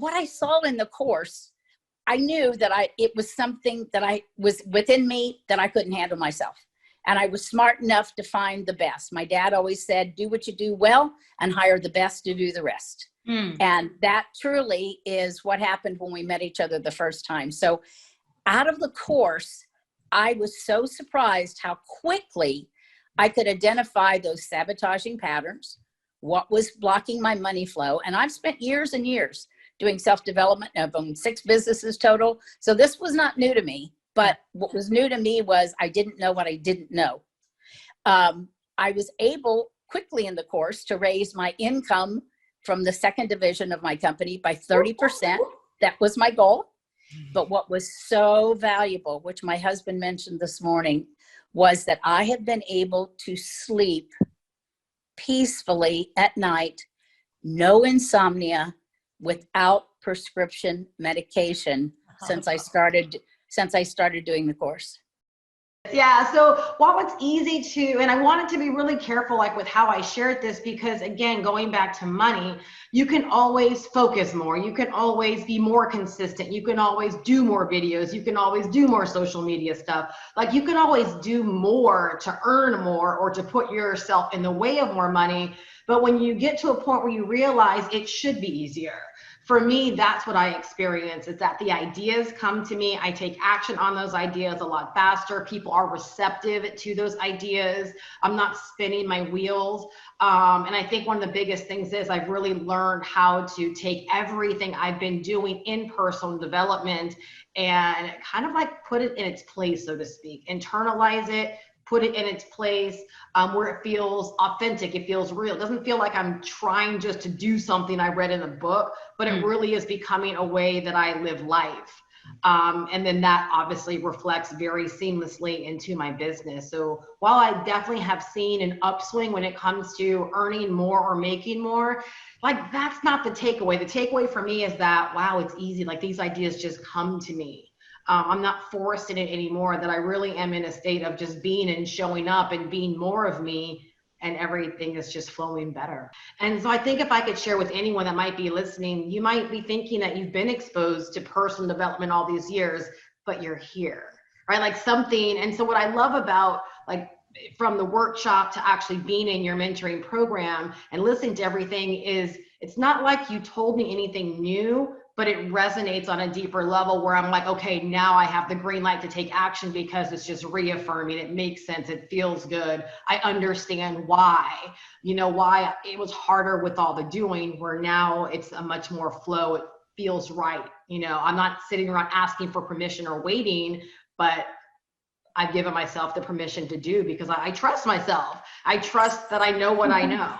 what I saw in the course, I knew that it was something that I was within me that I couldn't handle myself. And I was smart enough to find the best. My dad always said, do what you do well and hire the best to do the rest. And that truly is what happened when we met each other the first time. So out of the course, I was so surprised how quickly I could identify those sabotaging patterns, what was blocking my money flow. And I've spent years and years doing self-development. I've owned 6 businesses total. So this was not new to me, but what was new to me was I didn't know what I didn't know. I was able quickly in the course to raise my income from the second division of my company by 30%. That was my goal. But what was so valuable, which my husband mentioned this morning, was that I have been able to sleep peacefully at night, no insomnia, without prescription medication since I started doing the course. Yeah. So while it's easy to, and I wanted to be really careful, like with how I shared this, because again, going back to money, you can always focus more. You can always be more consistent. You can always do more videos. You can always do more social media stuff. Like you can always do more to earn more or to put yourself in the way of more money. But when you get to a point where you realize it should be easier, for me, that's what I experience, is that the ideas come to me. I take action on those ideas a lot faster. People are receptive to those ideas. I'm not spinning my wheels. And I think one of the biggest things is I've really learned how to take everything I've been doing in personal development and kind of like put it in its place, so to speak, internalize it, put it in its place where it feels authentic, it feels real. It doesn't feel like I'm trying just to do something I read in a book, but it really is becoming a way that I live life. And then that obviously reflects very seamlessly into my business. So while I definitely have seen an upswing when it comes to earning more or making more, like that's not the takeaway. The takeaway for me is that, wow, it's easy. Like these ideas just come to me. I'm not forced in it anymore, that I really am in a state of just being and showing up and being more of me, and everything is just flowing better. And so I think if I could share with anyone that might be listening, you might be thinking that you've been exposed to personal development all these years, but you're here, right? Like something. And so what I love about like from the workshop to actually being in your mentoring program and listening to everything is it's not like you told me anything new, but it resonates on a deeper level where I'm like, okay, now I have the green light to take action because it's just reaffirming. It makes sense. It feels good. I understand why, why it was harder with all the doing, where now it's a much more flow. It feels right. I'm not sitting around asking for permission or waiting, but I've given myself the permission to do because I trust myself. I trust that I know what I know.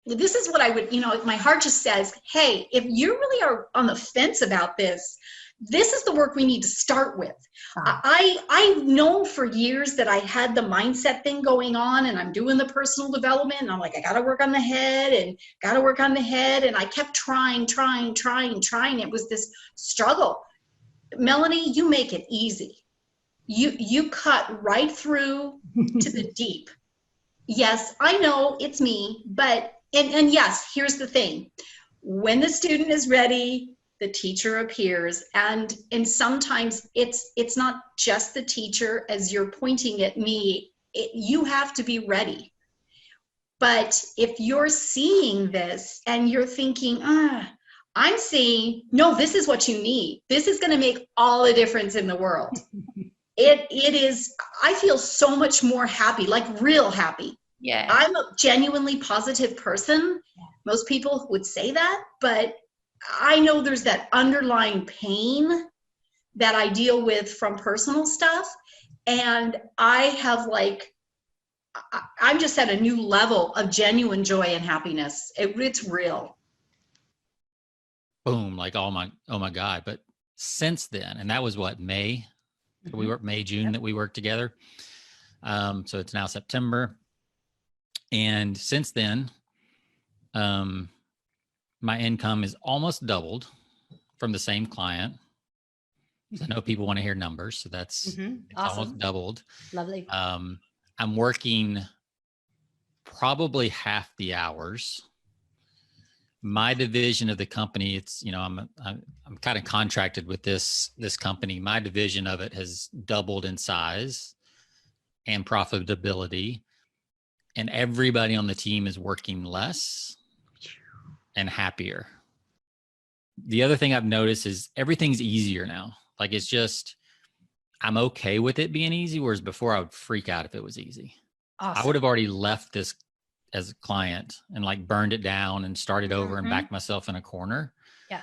This is what I would, my heart just says, hey, if you really are on the fence about this, this is the work we need to start with. I've known for years that I had the mindset thing going on, and I'm doing the personal development, and I'm like, I got to work on the head and got to work on the head. And I kept trying. It was this struggle. Melanie, you make it easy. You cut right through to the deep. Yes, I know it's me, but and yes, here's the thing. When the student is ready, the teacher appears. And sometimes it's not just the teacher as you're pointing at me. You have to be ready. But if you're seeing this and you're thinking, I'm seeing, no, this is what you need. This is going to make all the difference in the world. It is, I feel so much more happy, like real happy. Yeah. I'm a genuinely positive person. Most people would say that, but I know there's that underlying pain that I deal with from personal stuff. And I have I'm just at a new level of genuine joy and happiness. It's real. Boom. Like, oh my God. But since then, and that was what, May? Mm-hmm. We worked June that we worked together. So it's now September. And since then, my income is almost doubled from the same client. I know people want to hear numbers, so that's awesome. Almost doubled. Lovely. I'm working probably half the hours, my division of the company, it's, I'm kind of contracted with this company. My division of it has doubled in size and profitability, and everybody on the team is working less and happier. The other thing I've noticed is everything's easier now. Like, it's just, I'm okay with it being easy. Whereas before I would freak out if it was easy. Awesome. I would have already left this as a client and like burned it down and started over and backed myself in a corner. Yeah.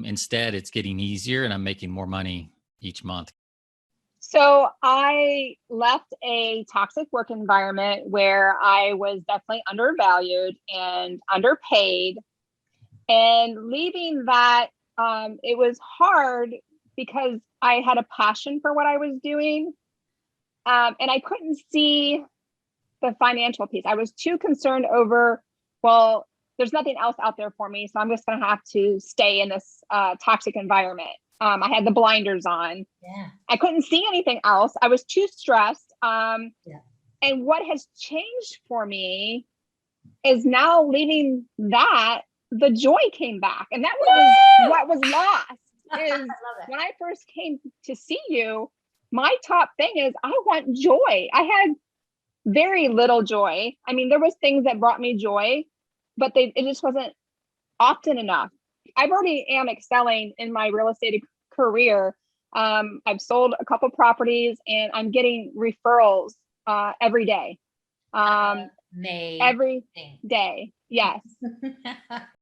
Instead, it's getting easier and I'm making more money each month. So I left a toxic work environment where I was definitely undervalued and underpaid. And leaving that, it was hard because I had a passion for what I was doing. And I couldn't see the financial piece. I was too concerned over, well, there's nothing else out there for me, so I'm just going to have to stay in this toxic environment. I had the blinders on. Yeah. I couldn't see anything else. I was too stressed. And what has changed for me is now leaving that, the joy came back. And that was what was lost. Is when I first came to see you, my top thing is I want joy. I had very little joy. I mean, there was things that brought me joy, but it just wasn't often enough. I've already am excelling in my real estate career. I've sold a couple properties and I'm getting referrals every day. Every day. Yes.